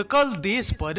उत्कल देश पर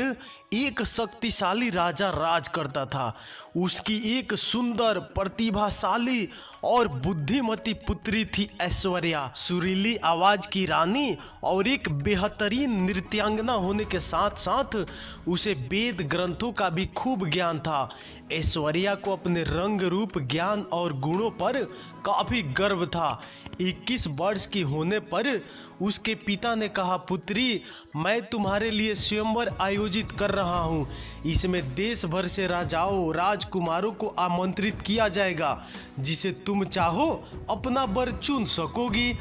एक शक्तिशाली राजा राज करता था। उसकी एक सुंदर, प्रतिभाशाली और बुद्धिमती पुत्री थी ऐश्वर्या। सुरीली आवाज की रानी और एक बेहतरीन नृत्यांगना होने के साथ साथ उसे वेद ग्रंथों का भी खूब ज्ञान था। ऐश्वर्या को अपने रंग रूप, ज्ञान और गुणों पर काफी गर्व था। 21 वर्ष की होने पर उसके पिता ने कहा, पुत्री, मैं तुम्हारे लिए स्वयंवर आयोजित कर रहा हूँ। इसमें देश भर से राजाओं, राजकुमारों को आमंत्रित किया जाएगा, जिसे तुम चाहो अपना वर चुन सकोगी।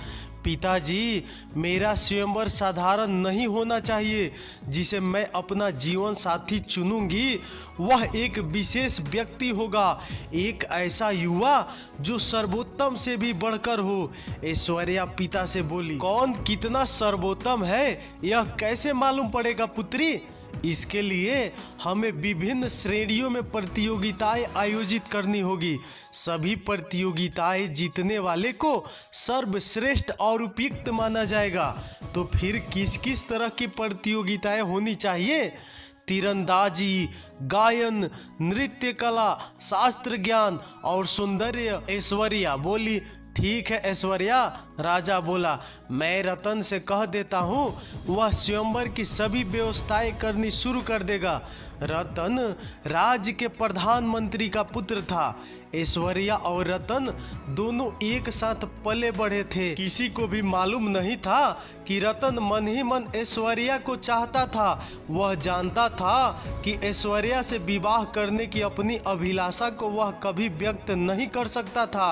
पिताजी, मेरा स्वयंवर साधारण नहीं होना चाहिए। जिसे मैं अपना जीवन साथी चुनूंगी वह एक विशेष व्यक्ति होगा, एक ऐसा युवा जो सर्वोत्तम से भी बढ़कर हो। ऐश्वर्या पिता से बोली, कौन कितना सर्वोत्तम है यह कैसे मालूम पड़ेगा पुत्री? इसके लिए हमें विभिन्न श्रेणियों में प्रतियोगिताएं आयोजित करनी होगी। सभी प्रतियोगिताएं जीतने वाले को सर्वश्रेष्ठ और उपयुक्त माना जाएगा। तो फिर किस किस तरह की प्रतियोगिताएं होनी चाहिए? तीरंदाजी, गायन, नृत्य कला, शास्त्र ज्ञान और सौंदर्य। ऐश्वर्या बोली, ठीक है ऐश्वर्या। राजा बोला, मैं रतन से कह देता हूँ, वह स्वयंवर की सभी व्यवस्थाएं करनी शुरू कर देगा। रतन राज्य के प्रधानमंत्री का पुत्र था। ऐश्वर्या और रतन दोनों एक साथ पले बढ़े थे। किसी को भी मालूम नहीं था कि रतन मन ही मन ऐश्वर्या को चाहता था। वह जानता था कि ऐश्वर्या से विवाह करने की अपनी अभिलाषा को वह कभी व्यक्त नहीं कर सकता था।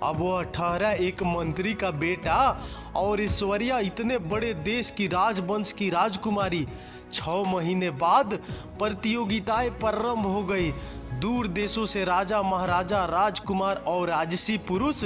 अब वह ठहरा एक मंत्री का बेटा और ऐश्वर्या इतने बड़े देश की राजवंश की राजकुमारी। 6 महीने बाद प्रतियोगिताएं प्रारंभ हो गई। दूर देशों से राजा, महाराजा, राजकुमार और राजसी पुरुष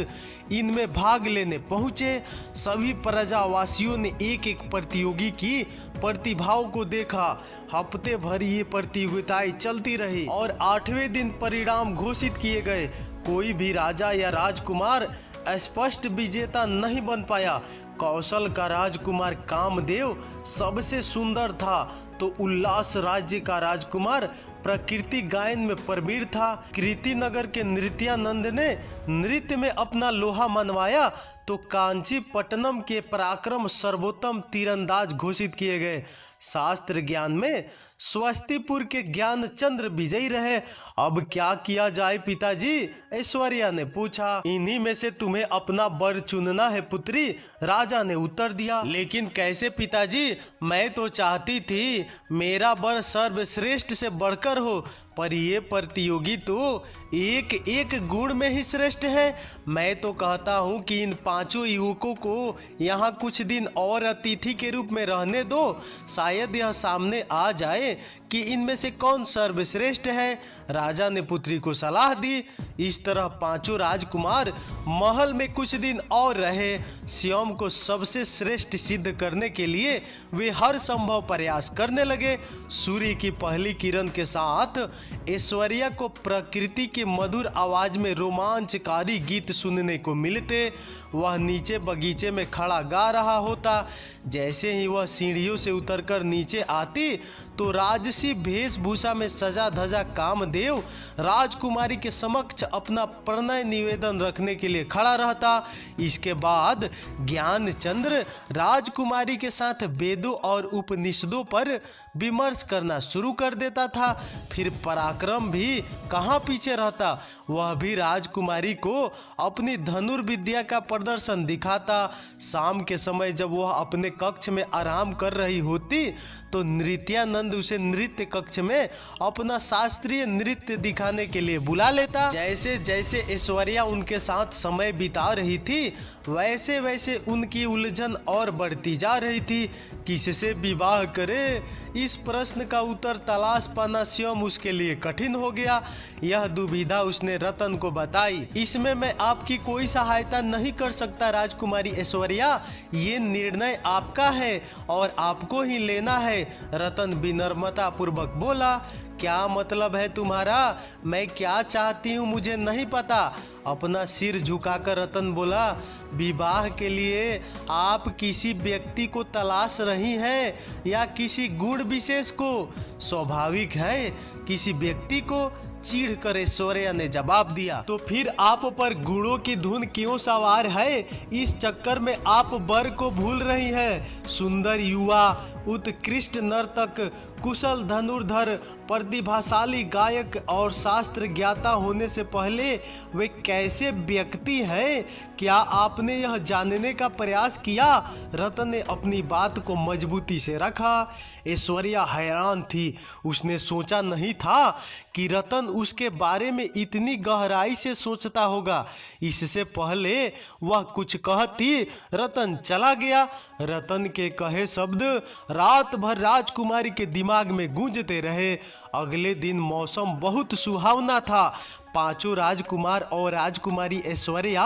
इनमें भाग लेने पहुंचे। सभी प्रजावासियों ने एक एक प्रतियोगी की प्रतिभाओं को देखा। हफ्ते भर ये प्रतियोगिताएं चलती रही और 8वें दिन परिणाम घोषित किए गए। कोई भी राजा या राजकुमार स्पष्ट विजेता नहीं बन पाया। कौशल का राजकुमार कामदेव सबसे सुंदर था, तो उल्लास राज्य का राजकुमार प्रकृति गायन में प्रवीण था। कृति नगर के नृत्यानंद ने नृत्य में अपना लोहा मनवाया, तो कांचीपट्टनम के पराक्रम सर्वोत्तम तीरंदाज घोषित किए गए। शास्त्र ज्ञान में स्वस्तिपुर के ज्ञानचंद्र विजयी रहे। अब क्या किया जाए पिताजी? ऐश्वर्या ने पूछा। इन्हीं में से तुम्हें अपना वर चुनना है पुत्री, राजा ने उत्तर दिया। लेकिन कैसे पिताजी? मैं तो चाहती थी मेरा वर सर्वश्रेष्ठ से बढ़कर हो, पर ये प्रतियोगी तो एक एक गुण में ही श्रेष्ठ है। मैं तो कहता हूँ कि इन 5 युवकों को यहाँ कुछ दिन और अतिथि के रूप में रहने दो। शायद यह सामने आ जाए कि इनमें से कौन सर्वश्रेष्ठ है। राजा ने पुत्री को सलाह दी। इस तरह 5 राजकुमार महल में कुछ दिन और रहे। स्वयं को सबसे श्रेष्ठ सिद्ध करने के लिए वे हर संभव प्रयास करने लगे। सूर्य की पहली किरण के साथ ऐश्वर्या को प्रकृति की मधुर आवाज में रोमांचकारी गीत सुनने को मिलते। वह नीचे बगीचे में खड़ा गा रहा होता। जैसे ही वह सीढ़ियों से उतरकर नीचे आती तो राजसी वेशभूषा में सजा धजा कामदेव राजकुमारी के समक्ष अपना प्रणय निवेदन रखने के लिए खड़ा रहता। इसके बाद ज्ञानचंद्र राजकुमारी के साथ वेदों और उपनिषदों पर विमर्श करना शुरू कर देता था। फिर पराक्रम भी कहाँ पीछे रहता, वह भी राजकुमारी को अपनी धनुर्विद्या का प्रदर्शन दिखाता। शाम के समय जब वह अपने कक्ष में आराम कर रही होती तो नृत्यानंद उसे नृत्य कक्ष में अपना शास्त्रीय नृत्य दिखाने के लिए बुला लेता। जैसे जैसे ऐश्वर्या उनके साथ समय बिता रही थी वैसे वैसे उनकी उलझन और बढ़ती जा रही थी। किससे विवाह करे, इस प्रश्न का उत्तर तलाश पाना स्वयं उसके लिए कठिन हो गया। यह दुविधा उसने रतन को बताई। इसमें मैं आपकी कोई सहायता नहीं कर सकता राजकुमारी ऐश्वर्या, ये निर्णय आपका है और आपको ही लेना है। रतन विनम्रता पूर्वक बोला, क्या मतलब है तुम्हारा? मैं क्या चाहती हूँ मुझे नहीं पता। अपना सिर झुकाकर रतन बोला, विवाह के लिए आप किसी व्यक्ति को तलाश रही हैं या किसी गुण विशेष को? स्वाभाविक है किसी व्यक्ति को, चीढ़ कर ऐश्वर्या ने जवाब दिया। तो फिर आप पर गुणों की धुन क्यों सवार है? इस चक्कर में आप वर को भूल रही हैं। सुंदर युवा, उत्कृष्ट नर्तक, कुशल धनुर्धर, प्रतिभाशाली गायक और शास्त्र ज्ञाता होने से पहले वे कैसे व्यक्ति हैं, क्या आपने यह जानने का प्रयास किया? रतन ने अपनी बात को मजबूती से रखा। ऐश्वर्या हैरान थी। उसने सोचा नहीं था कि रतन उसके बारे में इतनी गहराई से सोचता होगा। इससे पहले वह कुछ कहती, रतन चला गया। रतन के कहे शब्द रात भर राजकुमारी के दिमाग में गूंजते रहे। अगले दिन मौसम बहुत सुहावना था। पांचों राजकुमार और राजकुमारी ऐश्वर्या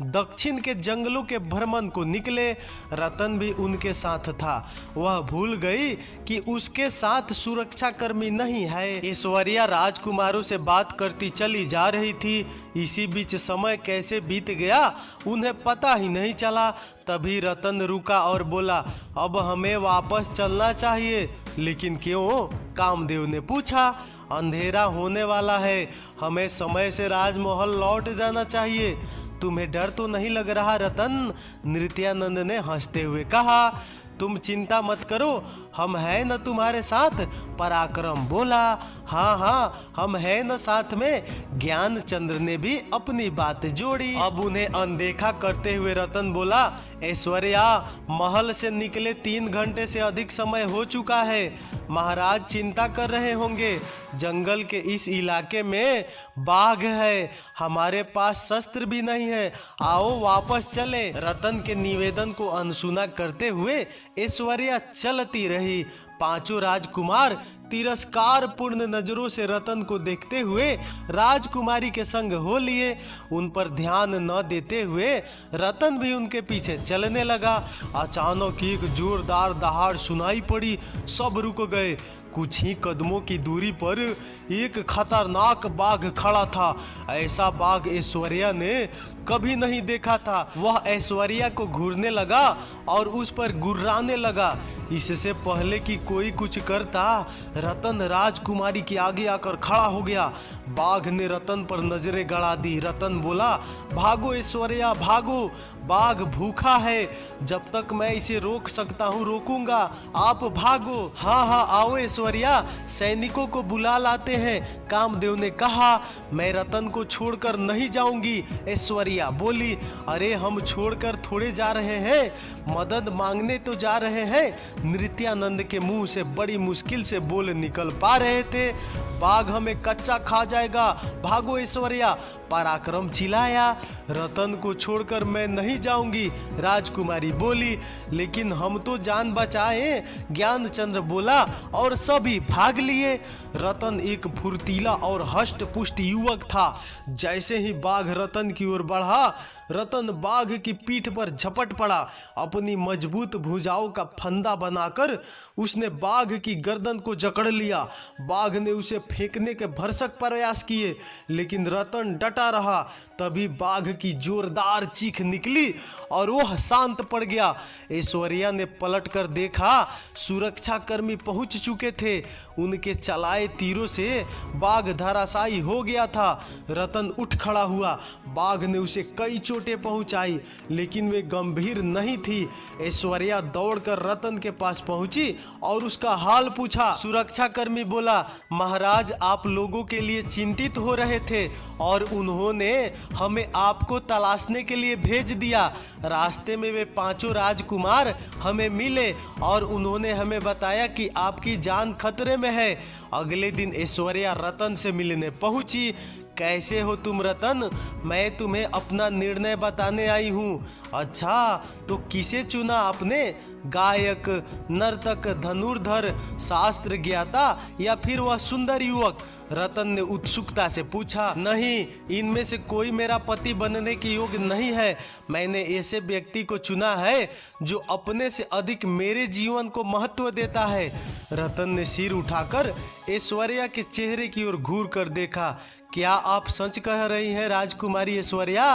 दक्षिण के जंगलों के भ्रमण को निकले। रतन भी उनके साथ था। वह भूल गई कि उसके साथ सुरक्षाकर्मी नहीं है। ऐश्वर्या राजकुमारों से बात करती चली जा रही थी। इसी बीच समय कैसे बीत गया उन्हें पता ही नहीं चला। तभी रतन रुका और बोला, अब हमें वापस चलना चाहिए। लेकिन क्यों? कामदेव ने पूछा। अंधेरा होने वाला है, हमें समय से राजमहल लौट जाना चाहिए। तुम्हें डर तो नहीं लग रहा रतन? नृत्यानंद ने हंसते हुए कहा। तुम चिंता मत करो, हम हैं न तुम्हारे साथ। पराक्रम बोला, हाँ हाँ हम हैं न साथ में। ज्ञानचंद्र ने भी अपनी बात जोड़ी। अब उन्हें अनदेखा करते हुए रतन बोला, ऐश्वर्या, महल से निकले 3 घंटे से अधिक समय हो चुका है। महाराज चिंता कर रहे होंगे। जंगल के इस इलाके में बाघ है, हमारे पास शस्त्र भी नहीं है। आओ वापस चले। रतन के निवेदन को अनसुना करते हुए ऐश्वर्या चलती रही। पांचों राजकुमार तिरस्कार पूर्ण नजरों से रतन को देखते हुए राजकुमारी के संग हो लिए। उन पर ध्यान न देते हुए रतन भी उनके पीछे चलने लगा। अचानक एक जोरदार दहाड़ सुनाई पड़ी। सब रुक गए। कुछ ही कदमों की दूरी पर एक खतरनाक बाघ खड़ा था। ऐसा बाघ ऐश्वर्या ने कभी नहीं देखा था। वह ऐश्वर्या को घूरने लगा और उस पर गुर्राने लगा। इससे पहले कि कोई कुछ करता, रतन राजकुमारी के आगे आकर खड़ा हो गया। बाघ ने रतन पर नजरें गड़ा दी। रतन बोला, भागो ऐश्वर्या भागो, बाघ भूखा है। जब तक मैं इसे रोक सकता हूँ रोकूंगा, आप भागो। हाँ हाँ आओ ऐश्वर्या, सैनिकों को बुला लाते हैं। कामदेव ने कहा। मैं रतन को छोड़कर नहीं जाऊंगी, ऐश्वर्या बोली। अरे हम छोड़कर थोड़े जा रहे हैं, मदद मांगने तो जा रहे हैं। नृत्यानंद के मुंह से बड़ी मुश्किल से बोल निकल पा रहे थे। बाघ हमें कच्चा खा जाएगा, भागो ऐश्वर्या, पराक्रम चिल्लाया। रतन को छोड़कर मैं नहीं जाऊंगी, राजकुमारी बोली। लेकिन हम तो जान बचाए, ज्ञानचंद्र बोला, और सभी भाग लिए। रतन एक फुर्तीला और हष्ट पुष्ट युवक था। जैसे ही बाघ रतन की ओर बढ़ा, रतन बाघ की पीठ पर झपट पड़ा। अपनी मजबूत भुजाओं का फंदा बनाकर उसने बाघ की गर्दन को जकड़ लिया। बाघ ने उसे फेंकने के भरसक प्रयास किए, लेकिन रतन डटा रहा। तभी बाघ की जोरदार चीख निकली और वह शांत पड़ गया। ऐश्वर्या ने पलटकर देखा, सुरक्षाकर्मी पहुंच चुके थे। उनके चलाए तीरों से बाघ धराशायी हो गया था। रतन उठ खड़ा हुआ। बाघ ने उसे कई चोटें पहुंचाई, लेकिन वे गंभीर नहीं थी। ऐश्वर्या दौड़कर रतन के पास पहुंची और उसका हाल पूछा। सुरक्षाकर्मी बोला, महाराज आप लोगों के लिए चिंतित हो रहे थे और उन्होंने हमें आपको तलाशने के लिए भेज दिया। रास्ते में वे पांचों राजकुमार हमें मिले और उन्होंने हमें बताया कि आपकी जान खतरे में है। अगले दिन ऐश्वर्या रतन से मिलने पहुंची। कैसे हो तुम रतन? मैं तुम्हें अपना निर्णय बताने आई हूँ। अच्छा, तो किसे चुना आपने? गायक, नर्तक, धनुर्धर, शास्त्र ज्ञाता या फिर वह सुंदर युवक? रतन ने उत्सुकता से पूछा। नहीं, इनमें से कोई मेरा पति बनने के योग्य नहीं है। मैंने ऐसे व्यक्ति को चुना है जो अपने से अधिक मेरे जीवन को महत्व देता है। रतन ने सिर उठाकर ऐश्वर्या के चेहरे की ओर घूर कर देखा। क्या आप सच कह रही हैं राजकुमारी ऐश्वर्या?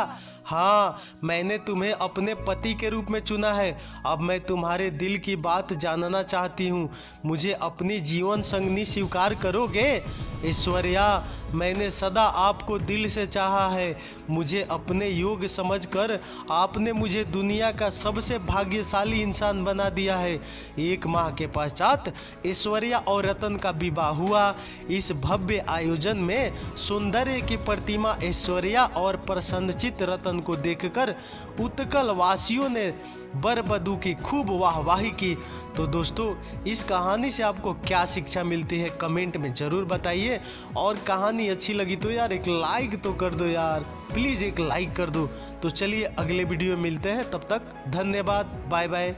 हाँ, मैंने तुम्हें अपने पति के रूप में चुना है। अब मैं तुम्हारे दिल की बात जानना चाहती हूँ। मुझे अपनी जीवन संगनी स्वीकार करोगे? ऐश्वर्या, मैंने सदा आपको दिल से चाहा है। मुझे अपने योग्य समझकर आपने मुझे दुनिया का सबसे भाग्यशाली इंसान बना दिया है। 1 माह के पश्चात ऐश्वर्या और रतन का विवाह हुआ। इस भव्य आयोजन में सौंदर्य की प्रतिमा ऐश्वर्या और प्रसन्नचित रतन को देखकर उत्कल वासियों ने वर वधू की खूब वाहवाही की। तो दोस्तों, इस कहानी से आपको क्या शिक्षा मिलती है कमेंट में ज़रूर बताइए। और कहानी अच्छी लगी तो यार एक लाइक तो कर दो यार, प्लीज़ एक लाइक कर दो। तो चलिए अगले वीडियो में मिलते हैं, तब तक धन्यवाद, बाय बाय।